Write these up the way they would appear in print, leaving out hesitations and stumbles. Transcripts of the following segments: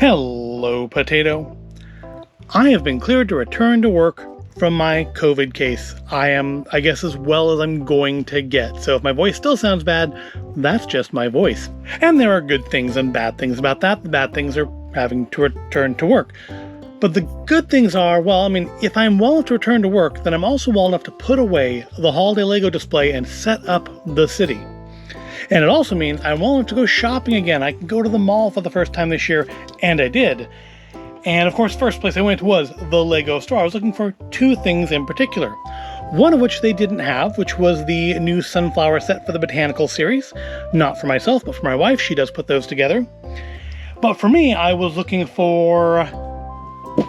Hello, Potato. I have been cleared to return to work from my COVID case. I am, I guess, as well as I'm going to get. So if my voice still sounds bad, that's just my voice. And there are good things and bad things about that. The bad things are having to return to work. But the good things are, well, I mean, if I'm well enough to return to work, then I'm also well enough to put away the holiday Lego display and set up the city. And it also means I'm well enough to go shopping again. I can go to the mall for the first time this year, and I did. And of course, first place I went was the Lego store. I was looking for two things in particular. One of which they didn't have, which was the new sunflower set for the botanical series. Not for myself, but for my wife. She does put those together. But for me, I was looking for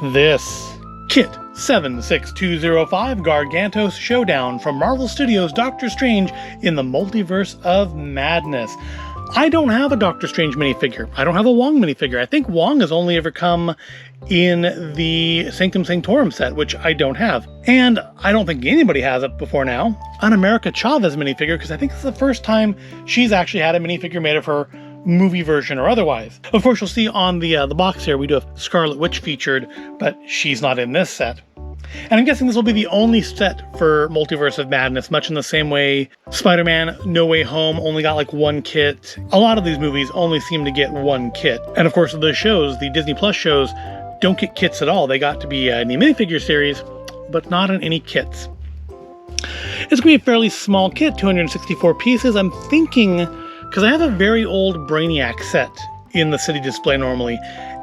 this. Kit 76205 Gargantos Showdown from Marvel Studios' Doctor Strange in the Multiverse of Madness. I don't have a Doctor Strange minifigure. I don't have a Wong minifigure. I think Wong has only ever come in the Sanctum Sanctorum set, which I don't have. And I don't think anybody has it before now. An America Chavez minifigure, because I think it's the first time she's actually had a minifigure made of her, movie version or otherwise. Of course, you'll see on the box here, we do have Scarlet Witch featured, but she's not in this set. And I'm guessing this will be the only set for Multiverse of Madness, much in the same way Spider-Man No Way Home only got like one kit. A lot of these movies only seem to get one kit. And of course, the shows, the Disney Plus shows, don't get kits at all. They got to be in the minifigure series, but not in any kits. It's going to be a fairly small kit, 264 pieces. I'm thinking, because I have a very old Brainiac set in the city display normally,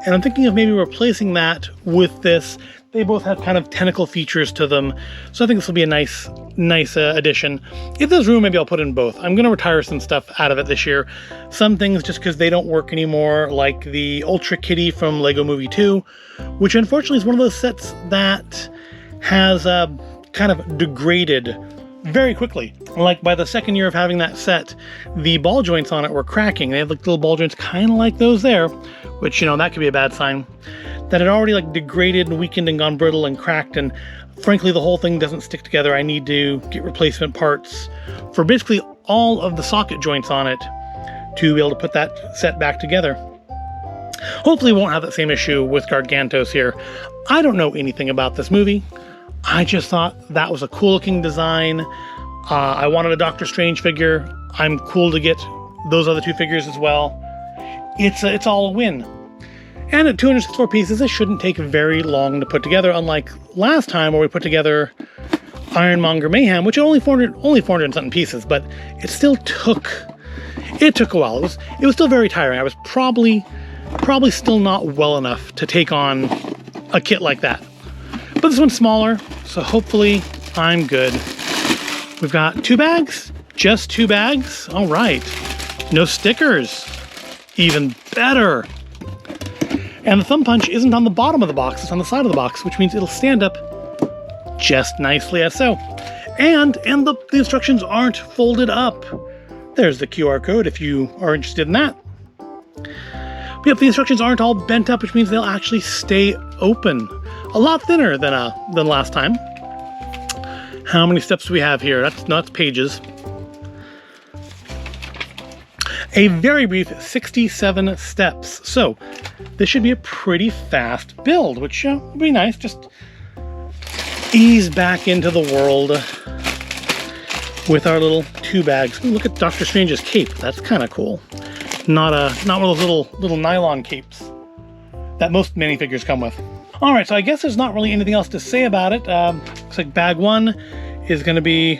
and I'm thinking of maybe replacing that with this. They both have kind of tentacle features to them, so I think this will be a nice addition. If there's room, maybe I'll put in both. I'm going to retire some stuff out of it this year. Some things just because they don't work anymore, like the Ultra Kitty from Lego Movie 2, which unfortunately is one of those sets that has kind of degraded very quickly. Like by the second year of having that set, the ball joints on it were cracking. They have like little ball joints kind of like those there, which, you know, that could be a bad sign. That had already like degraded and weakened and gone brittle and cracked, and frankly the whole thing doesn't stick together. I need to get replacement parts for basically all of the socket joints on it to be able to put that set back together. Hopefully we won't have that same issue with Gargantos here. I don't know anything about this movie. I just thought that was a cool looking design. I wanted a Doctor Strange figure. I'm cool to get those other two figures as well. It's all a win. And at 264 pieces, this shouldn't take very long to put together, unlike last time where we put together Ironmonger Mayhem, which only 400 and something pieces, but it still took a while. It was still very tiring. I was probably still not well enough to take on a kit like that. But this one's smaller, so hopefully I'm good. We've got 2 bags, just 2 bags. All right, no stickers, even better. And the thumb punch isn't on the bottom of the box, it's on the side of the box, which means it'll stand up just nicely as so. And the instructions aren't folded up. There's the QR code if you are interested in that. But yep, the instructions aren't all bent up, which means they'll actually stay open. A lot thinner than last time. How many steps do we have here? That's pages. A very brief 67 steps. So this should be a pretty fast build, which would be nice. Just ease back into the world with our little 2 bags. Ooh, look at Doctor Strange's cape. That's kind of cool. Not one of those little nylon capes that most minifigures come with. All right, so I guess there's not really anything else to say about it. Looks like bag 1 is going to be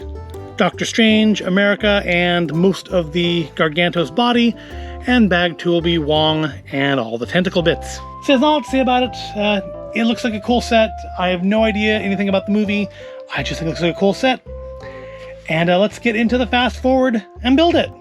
Doctor Strange, America, and most of the Gargantos body, and bag 2 will be Wong and all the tentacle bits. So there's not a lot to say about it. It looks like a cool set. I have no idea anything about the movie. I just think it looks like a cool set. And let's get into the fast forward and build it.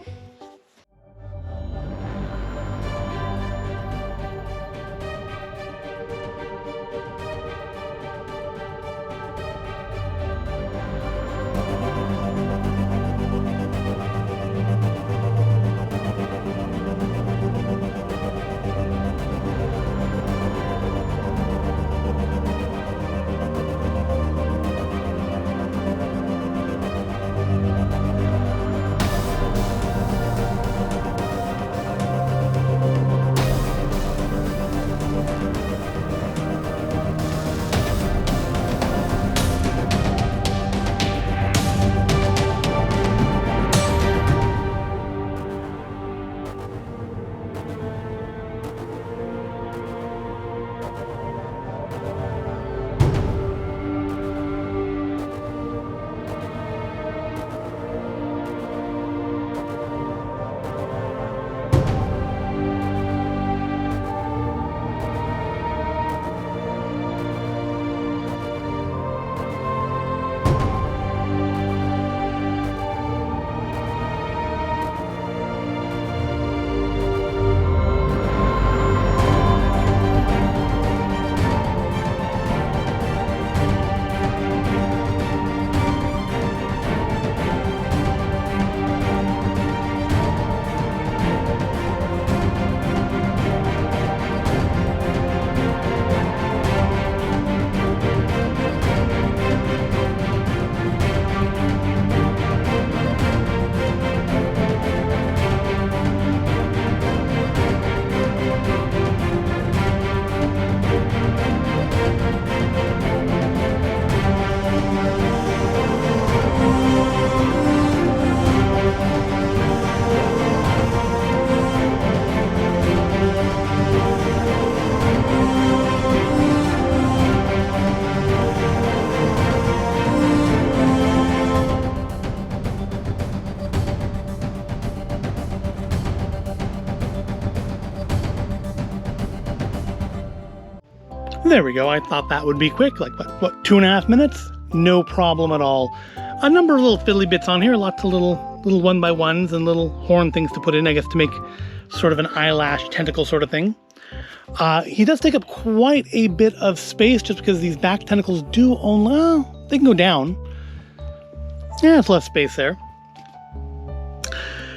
There we go. I thought that would be quick. Like, what 2.5 minutes? No problem at all. A number of little fiddly bits on here. Lots of little one-by-ones and little horn things to put in, I guess, to make sort of an eyelash tentacle sort of thing. He does take up quite a bit of space just because these back tentacles do only... Well, they can go down. Yeah, it's less space there.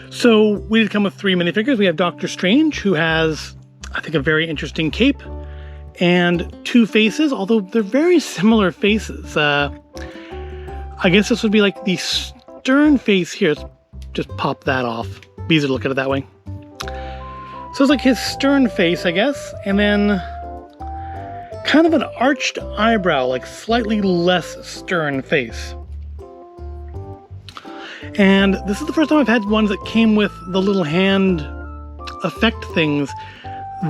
So we did come with 3 minifigures. We have Doctor Strange, who has, I think, a very interesting cape and 2 faces, although they're very similar faces. I guess this would be like the stern face here. Let's just pop that off. Be easier to look at it that way. So it's like his stern face, I guess, and then kind of an arched eyebrow, like slightly less stern face. And this is the first time I've had ones that came with the little hand effect things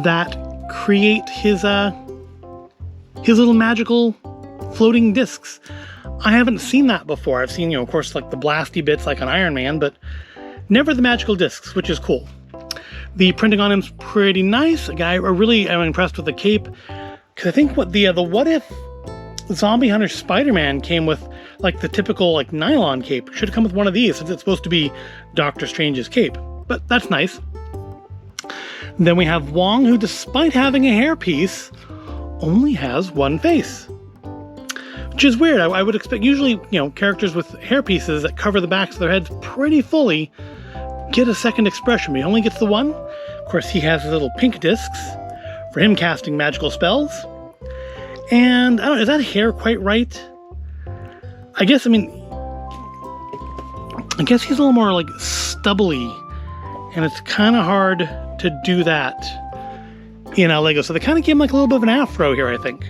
that create his little magical floating discs. I haven't seen that before. I've seen, of course, like the blasty bits like on Iron Man, but never the magical discs, which is cool. The printing on him's pretty nice. Again, I really am impressed with the cape, because I think the What If Zombie Hunter Spider-Man came with like the typical like nylon cape. Should have come with one of these since it's supposed to be Doctor Strange's cape, but that's nice. Then we have Wong, who despite having a hairpiece, only has 1 face. Which is weird. I would expect usually, characters with hairpieces that cover the backs of their heads pretty fully get a second expression, but he only gets the 1. Of course, he has his little pink discs for him casting magical spells. And I don't know, is that hair quite right? I guess he's a little more like stubbly, and it's kind of hard to do that in a Lego. So they kind of gave him like a little bit of an afro here, I think.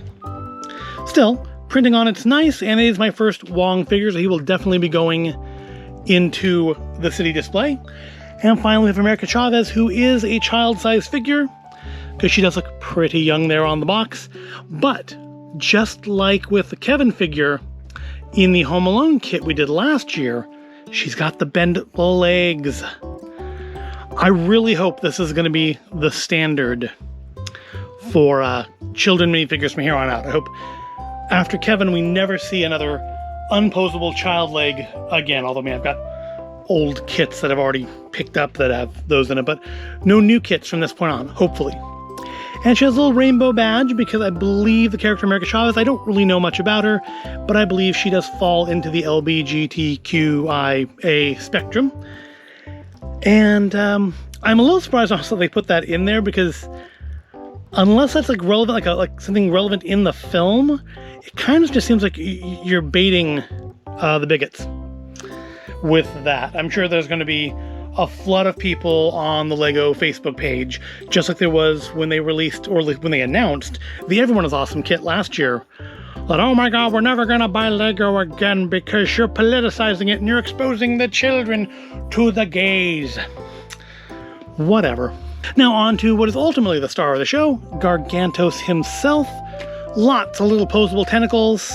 Still, printing on it's nice, and it is my first Wong figure, so he will definitely be going into the city display. And finally, we have America Chavez, who is a child-sized figure, because she does look pretty young there on the box. But just like with the Kevin figure in the Home Alone kit we did last year, she's got the bendable legs. I really hope this is going to be the standard for children minifigures from here on out. I hope after Kevin we never see another unposable child leg again, although I've got old kits that I've already picked up that have those in it, but no new kits from this point on, hopefully. And she has a little rainbow badge because I believe the character America Chavez, I don't really know much about her, but I believe she does fall into the LGBTQIA spectrum. And I'm a little surprised also they put that in there, because unless that's like relevant, like something relevant in the film, it kind of just seems like you're baiting the bigots with that. I'm sure there's going to be a flood of people on the Lego Facebook page, just like there was when they released, or when they announced, the Everyone is Awesome kit last year. That, oh my god, we're never gonna buy Lego again because you're politicizing it and you're exposing the children to the gays. Whatever. Now on to what is ultimately the star of the show, Gargantos himself. Lots of little posable tentacles.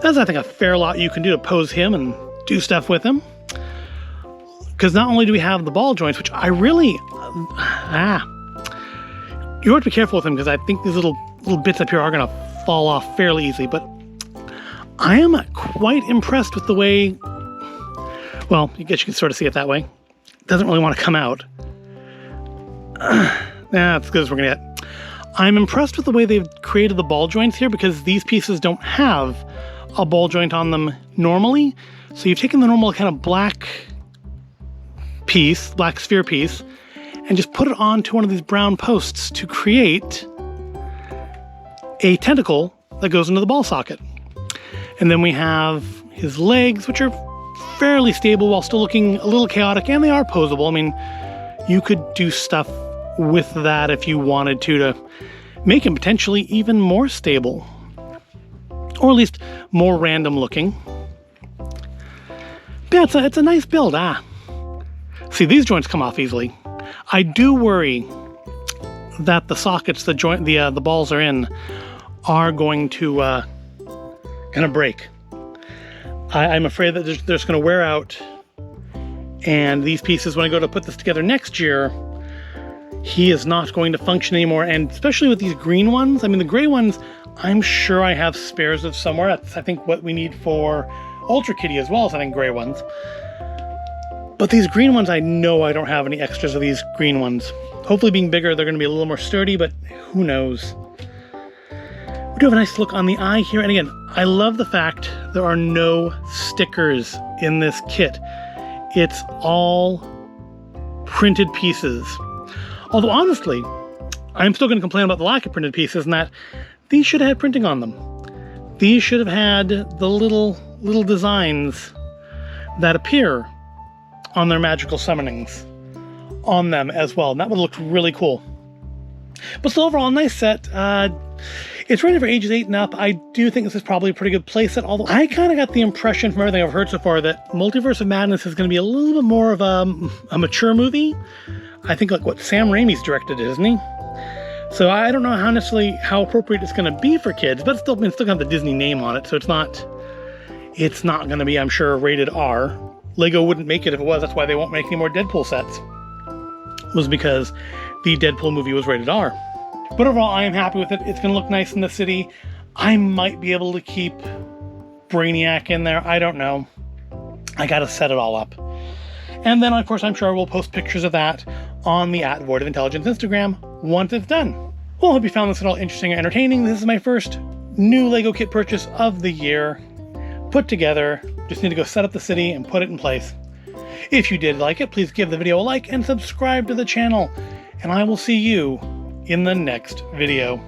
There's, I think, a fair lot you can do to pose him and do stuff with him. Because not only do we have the ball joints, which I really... you have to be careful with them, because I think these little bits up here are going to fall off fairly easily, but I am quite impressed with the way... Well, I guess you can sort of see it that way. It doesn't really want to come out. That's as good as we're going to get. I'm impressed with the way they've created the ball joints here, because these pieces don't have a ball joint on them normally. So you've taken the normal kind of black sphere piece, and just put it onto one of these brown posts to create a tentacle that goes into the ball socket. And then we have his legs, which are fairly stable while still looking a little chaotic, and they are posable. I mean, you could do stuff with that if you wanted to make him potentially even more stable, or at least more random looking. But yeah, it's a nice build. See, these joints come off easily. I do worry that the sockets the balls are in are going to kind of break. I'm afraid that they're just going to wear out, and these pieces, when I go to put this together next year, he is not going to function anymore. And especially with these green ones, I mean, the gray ones, I'm sure I have spares of somewhere. That's, I think, what we need for Ultra Kitty as well as I think gray ones. But these green ones, I know I don't have any extras of these green ones. Hopefully being bigger, they're going to be a little more sturdy, but who knows. We do have a nice look on the eye here. And again, I love the fact there are no stickers in this kit. It's all printed pieces. Although honestly, I'm still going to complain about the lack of printed pieces and that these should have had printing on them. These should have had the little designs that appear on their magical summonings on them as well. And that would look really cool. But still, overall, a nice set. It's rated for ages 8 and up. I do think this is probably a pretty good playset, although I kind of got the impression from everything I've heard so far that Multiverse of Madness is going to be a little bit more of a mature movie. I think like what Sam Raimi's directed it, isn't he? So I don't know how appropriate it's going to be for kids, but it's still going to have the Disney name on it, so it's not going to be, I'm sure, rated R. Lego wouldn't make it if it was. That's why they won't make any more Deadpool sets. It was because the Deadpool movie was rated R. But overall, I am happy with it. It's going to look nice in the city. I might be able to keep Brainiac in there. I don't know. I got to set it all up. And then, of course, I'm sure we'll post pictures of that on the @Void of Intelligence Instagram once it's done. Well, I hope you found this at all interesting and entertaining. This is my first new Lego kit purchase of the year. Put together. Just need to go set up the city and put it in place. If you did like it, please give the video a like and subscribe to the channel. And I will see you in the next video.